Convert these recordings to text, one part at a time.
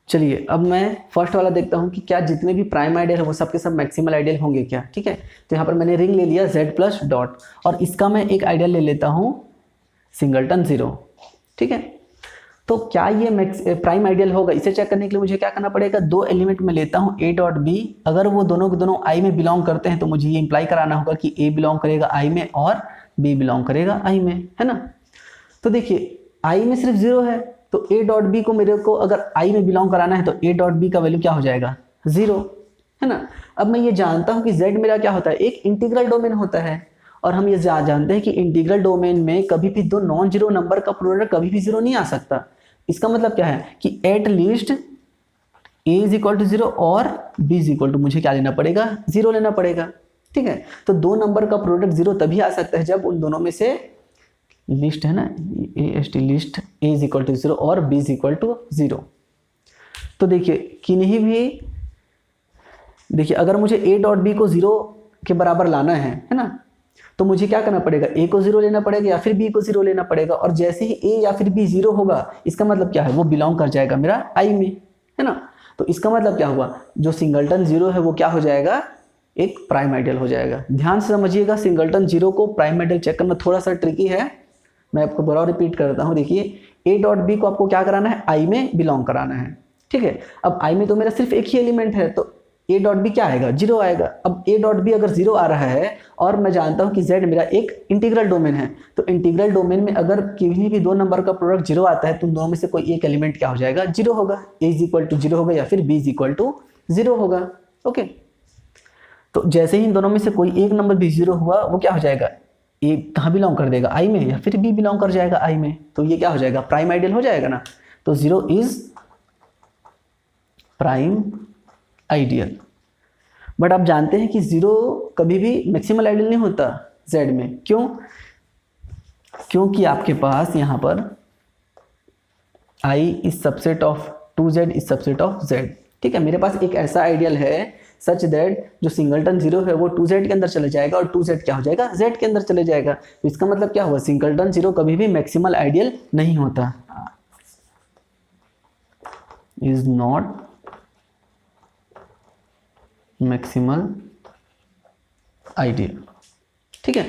चलिए अब मैं फर्स्ट वाला देखता हूँ कि क्या जितने भी प्राइम आइडियल है वो सब के सब मैक्सिमल आइडियल होंगे क्या। ठीक है, तो यहाँ पर मैंने रिंग ले लिया z प्लस डॉट, और इसका मैं एक आइडियल ले लेता हूँ सिंगलटन 0। ठीक है, तो क्या ये प्राइम आइडियल होगा, इसे चेक करने के लिए मुझे क्या करना पड़ेगा, दो एलिमेंट में लेता हूँ a डॉट b, अगर वो दोनों के दोनों i में बिलोंग करते हैं तो मुझे ये इंप्लाई कराना होगा कि a बिलोंग करेगा i में और b बिलोंग करेगा i में, है ना। तो देखिए i में सिर्फ 0 है, तो a डॉट b को मेरे को अगर i में बिलोंग कराना है तो a डॉट b का वैल्यू क्या हो जाएगा 0, है ना। अब मैं ये जानता हूँ कि z मेरा क्या होता है, एक इंटीग्रल डोमेन होता है, और हम ये जानते हैं कि इंटीग्रल डोमेन में कभी भी दो नॉन जीरो नंबर का प्रोडक्ट कभी भी 0 नहीं आ सकता। इसका मतलब क्या है कि at least a is equal to 0 और b इज इक्वल टू मुझे क्या लेना पड़ेगा 0 लेना पड़ेगा। ठीक है, तो दो नंबर का प्रोडक्ट 0 तभी आ सकता है जब उन दोनों में से लिस्ट है ना, least a is equal to 0 और b इज इक्वल टू 0। तो देखिए किन्हीं भी, देखिए अगर मुझे a डॉट b को 0 के बराबर लाना है ना, तो मुझे क्या करना पड़ेगा, a को 0 लेना पड़ेगा या फिर b को 0 लेना पड़ेगा, और जैसे ही a या फिर b 0 होगा इसका मतलब क्या है, वो बिलोंग कर जाएगा मेरा i में, है ना। तो इसका मतलब क्या हुआ, जो सिंगलटन 0 है वो क्या हो जाएगा, एक प्राइम आइडियल हो जाएगा। ध्यान से समझिएगा, सिंगलटन 0 को प्राइम आइडियल चेक करना थोड़ा सा ट्रिकी है, मैं आपको बड़ा रिपीट करता हूँ। देखिए a डॉट b को आपको क्या कराना है, i में बिलोंग कराना है। ठीक है, अब i में तो मेरा सिर्फ एक ही एलिमेंट है, तो a डॉट b क्या आएगा, 0 आएगा। अब a डॉट b अगर 0 आ रहा है और मैं जानता हूँ कि z मेरा एक इंटीग्रल डोमेन है, तो इंटीग्रल डोमेन में अगर किसी भी दो नंबर का प्रोडक्ट 0 आता है तो दोनों में से कोई एक एलिमेंट क्या हो जाएगा, 0 होगा, a इज इक्वल टू 0 होगा या फिर b इज इक्वल टू 0 होगा। ओके, तो जैसे ही इन दोनों में से कोई एक नंबर भी 0 हुआ वो क्या हो जाएगा, a कहाँ बिलोंग कर देगा, i में, या फिर b बिलोंग कर जाएगा i में, तो ये क्या हो जाएगा, प्राइम आइडियल हो जाएगा ना। तो 0 इज प्राइम आइडियल। बट आप जानते हैं कि 0 कभी भी मैक्सिमल आइडियल नहीं होता z में, क्यों, क्योंकि आपके पास यहाँ पर i is subset of 2z is subset of z। ठीक है, मेरे पास एक ऐसा आइडियल है सच दैट जो सिंगलटन 0 है वो 2z के अंदर चले जाएगा और 2z क्या हो जाएगा, z के अंदर चले जाएगा। तो इसका मतलब क्या हुआ, सिंगलटन 0 कभी भी मैक्सिमल आइडियल नहीं होता, इज नॉट मैक्सिमल आइडियल। ठीक है,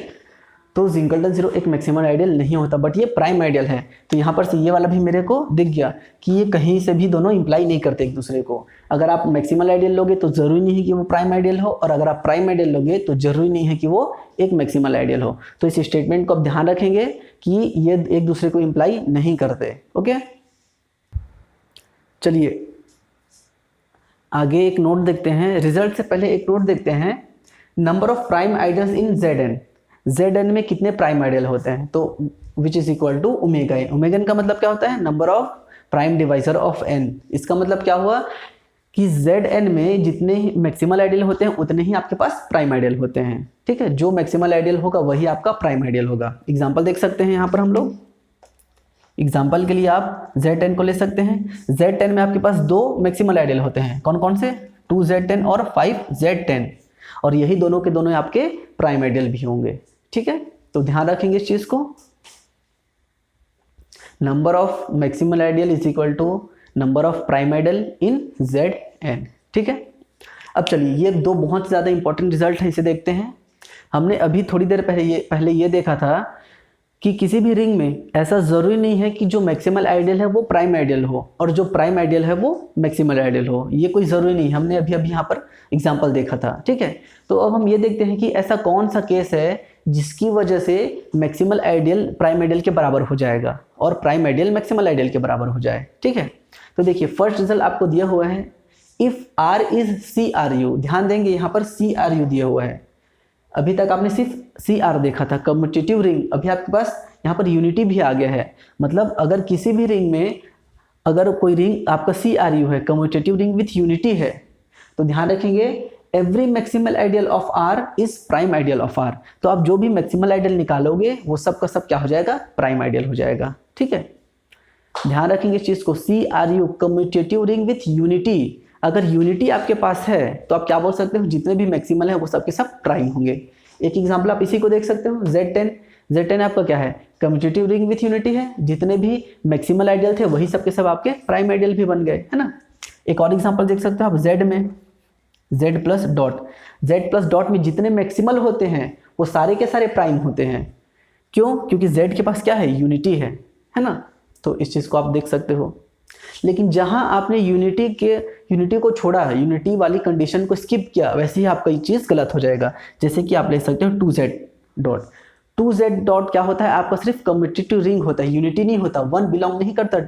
तो सिंगलटन 0 एक मैक्सिमल आइडियल नहीं होता, बट ये प्राइम आइडियल है। तो यहाँ पर से ये वाला भी मेरे को दिख गया कि ये कहीं से भी दोनों इंप्लाई नहीं करते एक दूसरे को। अगर आप मैक्सिमल आइडियल लोगे तो जरूरी नहीं है कि वो प्राइम आइडियल हो, और अगर आप प्राइम आइडियल लोगे तो जरूरी नहीं है कि वो एक मैक्सिमल आइडियल हो। तो इस स्टेटमेंट को आप ध्यान रखेंगे कि ये एक दूसरे को इंप्लाई नहीं करते। ओके, चलिए आगे एक नोट देखते हैं, रिजल्ट से पहले एक नोट देखते हैं, number of prime ideals in Zn में कितने प्राइम आइडियल होते हैं, तो which is equal to omega n। Omega n का मतलब क्या होता है, number of prime divisor of n। इसका मतलब क्या हुआ कि Zn में जितने ही मैक्सिमल आइडियल होते हैं उतने ही आपके पास प्राइम आइडियल होते हैं। ठीक है, जो मैक्सिमल आइडियल होगा वही आपका प्राइम आइडियल होगा। एग्जाम्पल देख सकते हैं यहाँ पर हम लोग, एग्जाम्पल के लिए आप Z10 को ले सकते हैं। Z10 में आपके पास दो मैक्सिमल आइडियल होते हैं, कौन कौन से, 2Z10 और 5Z10, और यही दोनों के दोनों आपके प्राइम आइडियल भी होंगे। ठीक है, तो ध्यान रखेंगे इस चीज को, number of maximal ideal is equal to number of prime ideal in Zn। ठीक है, अब चलिए ये दो बहुत ज्यादा इंपॉर्टेंट रिजल्ट है, इसे देखते हैं। हमने अभी थोड़ी देर पहले ये देखा था कि किसी भी रिंग में ऐसा जरूरी नहीं है कि जो मैक्सिमल आइडियल है वो प्राइम आइडियल हो और जो प्राइम आइडियल है वो मैक्सिमल आइडियल हो, ये कोई जरूरी नहीं। हमने अभी यहाँ पर एग्जांपल देखा था। ठीक है, तो अब हम ये देखते हैं कि ऐसा कौन सा केस है जिसकी वजह से मैक्सिमल आइडियल प्राइम आइडियल के बराबर हो जाएगा और प्राइम आइडियल मैक्सिमल आइडियल के बराबर हो जाए। ठीक है, तो देखिए फर्स्ट रिजल्ट आपको दिया हुआ है, इफ R इज CRU। ध्यान देंगे यहाँ पर CRU दिया हुआ है, अभी तक आपने सिर्फ CR देखा था, कम्यूटेटिव रिंग। अभी आपके पास यहाँ पर यूनिटी भी आ गया है, मतलब अगर किसी भी रिंग में अगर कोई रिंग आपका CRU है, कम्यूटेटिव रिंग विथ यूनिटी है, तो ध्यान रखेंगे every maximal ideal of R is prime ideal of R। तो आप जो भी मैक्सिमल आइडियल निकालोगे वो सब का सब क्या हो जाएगा, प्राइम आइडियल हो जाएगा। ठीक है, ध्यान रखेंगे इस चीज को, CRU commutative ring with unity. अगर यूनिटी आपके पास है तो आप क्या बोल सकते हो, जितने भी मैक्सिमल है वो सब के सब प्राइम होंगे। एक एग्जांपल आप इसी को देख सकते हो, Z10 आपका क्या है, कम्यूटेटिव रिंग विथ यूनिटी है, जितने भी मैक्सिमल आइडियल थे वही सब के सब आपके प्राइम आइडियल भी बन गए, है ना। एक और एग्जांपल देख सकते हो आप Z में, Z plus dot, Z plus dot में जितने मैक्सिमल होते हैं वो सारे के सारे प्राइम होते हैं। क्यों? क्योंकि Z के पास क्या है, यूनिटी है ना। तो इस चीज़ को आप देख सकते हो। लेकिन जहां आपने यूनिटी को छोड़ा है, यूनिटी वाली कंडीशन को स्किप किया, वैसे ही आपका ये चीज़ गलत हो जाएगा। जैसे कि आप ले सकते हो 2Z डॉट, 2Z डॉट क्या होता है आपका, सिर्फ कम्यूटेटिव रिंग होता है, यूनिटी नहीं होता, 1 बिलोंग नहीं करता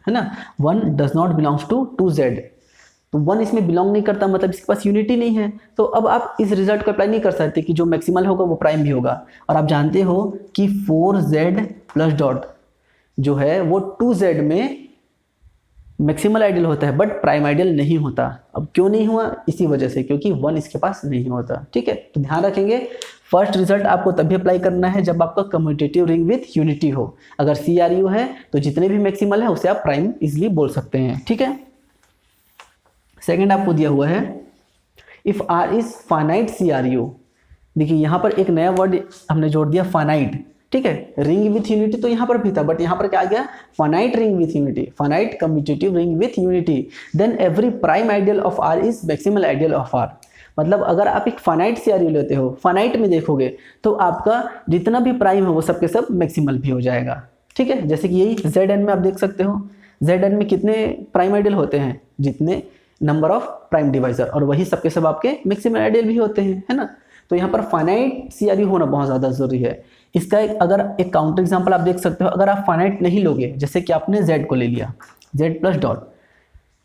है ना, 1 does not belongs to 2Z। तो 1 इसमें बिलोंग नहीं करता, मतलब इसके पास यूनिटी नहीं है। तो अब आप इस रिजल्ट को अप्लाई नहीं कर सकते कि जो मैक्सिमल होगा वो प्राइम भी होगा। और आप जानते हो कि 4Z प्लस डॉट जो है वो 2Z में मैक्सिमल आइडियल होता है, बट प्राइम आइडियल नहीं होता। अब क्यों नहीं हुआ? इसी वजह से, क्योंकि 1 इसके पास नहीं होता। ठीक है, तो ध्यान रखेंगे फर्स्ट रिजल्ट आपको तभी अप्लाई करना है जब आपका कम्यूटेटिव रिंग विथ यूनिटी हो। अगर CRU है तो जितने भी मैक्सिमल है उसे आप प्राइम इजिली बोल सकते हैं। ठीक है, सेकेंड आपको दिया हुआ है if R is finite CRU। देखिए यहाँ पर एक नया वर्ड हमने जोड़ दिया, फाइनाइट। ठीक है, रिंग विथ यूनिटी तो यहाँ पर भी था, बट यहाँ पर क्या आ गया, finite ring with unity, finite commutative ring with unity, then every prime ideal of R is maximal ideal of R। मतलब अगर आप एक फाइनाइट CRU लेते हो, फाइनाइट में देखोगे तो आपका जितना भी प्राइम है वो सब के सब मैक्सिमल भी हो जाएगा। ठीक है, जैसे कि यही Zn में आप देख सकते हो, Zn में कितने प्राइम आइडियल होते हैं, जितने नंबर ऑफ प्राइम डिवाइजर, और वही सब के सब आपके मैक्सिमल आइडियल भी होते हैं, है ना। तो यहाँ पर फाइनाइट CRU होना बहुत ज़्यादा जरूरी है। इसका अगर एक काउंटर एग्जांपल आप देख सकते हो, अगर आप फाइनाइट नहीं लोगे, जैसे कि आपने Z को ले लिया, Z प्लस डॉट,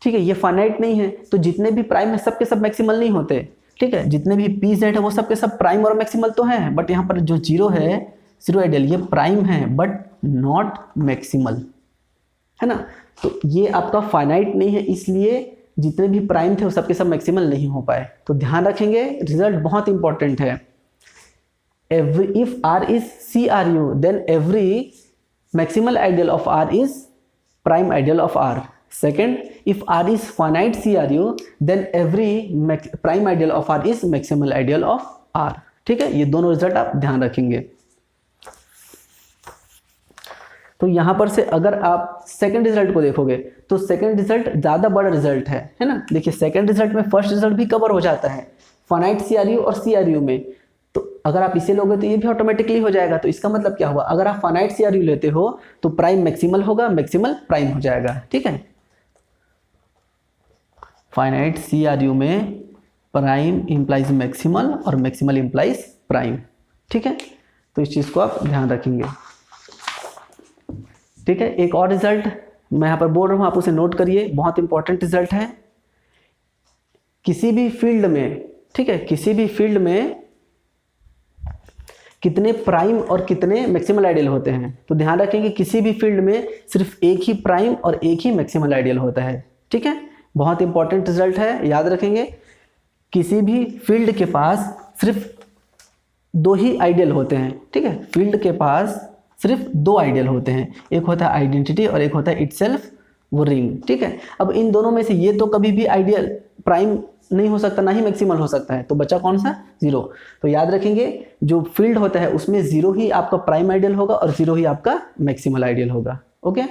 ठीक है, ये फाइनाइट नहीं है तो जितने भी प्राइम है सब के सब मैक्सिमल नहीं होते। ठीक है, जितने भी PZ है वो सब के सब प्राइम और मैक्सिमल तो हैं, बट यहाँ पर जो 0 है, 0 आइडियल, ये प्राइम है बट नॉट मैक्सिमल, है ना। तो ये आपका फाइनाइट नहीं है, इसलिए जितने भी प्राइम थे वो सब के सब मैक्सिमल नहीं हो पाए। तो ध्यान रखेंगे, रिजल्ट बहुत इंपॉर्टेंट है। If R is CRU, then every maximal ideal of R is prime ideal of R. Second, if R is finite CRU, then every prime ideal of R is maximal ideal of R. ठीक है, ये दोनों result आप ध्यान रखेंगे। तो यहाँ पर से अगर आप सेकंड रिजल्ट को देखोगे तो सेकंड रिजल्ट ज़्यादा बड़ा रिजल्ट है ना। देखिए सेकंड रिजल्ट में फर्स्ट रिजल्ट भी कवर हो जाता है फाइनाइट CRU और CRU में। तो अगर आप इसे लोगे तो ये भी ऑटोमेटिकली हो जाएगा। तो इसका मतलब क्या हुआ, अगर आप फाइनाइट CRU लेते हो तो प्राइम मैक्सिमल होगा, मैक्सिमल प्राइम हो जाएगा। ठीक है, फाइनाइट CRU में प्राइम इंप्लाइज मैक्सिमल और मैक्सिमल इंप्लाइज प्राइम। ठीक है, तो इस चीज़ को आप ध्यान रखेंगे। ठीक है, एक और रिजल्ट मैं यहाँ पर बोल रहा हूँ, आप उसे नोट करिए, बहुत इंपॉर्टेंट रिजल्ट है। किसी भी फील्ड में, ठीक है, किसी भी फील्ड में कितने प्राइम और कितने मैक्सिमल आइडियल होते हैं। तो ध्यान रखेंगे किसी भी फील्ड में सिर्फ एक ही प्राइम और एक ही मैक्सिमल आइडियल होता है। ठीक है, बहुत इंपॉर्टेंट रिजल्ट है, याद रखेंगे। किसी भी फील्ड के पास सिर्फ 2 ही आइडियल होते हैं। ठीक है, फील्ड के पास सिर्फ 2 आइडियल होते हैं, एक होता है आइडेंटिटी और एक होता है इटसेल्फ, वो रिंग। ठीक है, अब इन दोनों में से ये तो कभी भी आइडियल प्राइम नहीं हो सकता, ना ही मैक्सिमल हो सकता है, तो बचा कौन सा, 0। तो याद रखेंगे जो फील्ड होता है उसमें 0 ही आपका प्राइम आइडियल होगा और 0 ही आपका मैक्सिमल आइडियल होगा। ओके।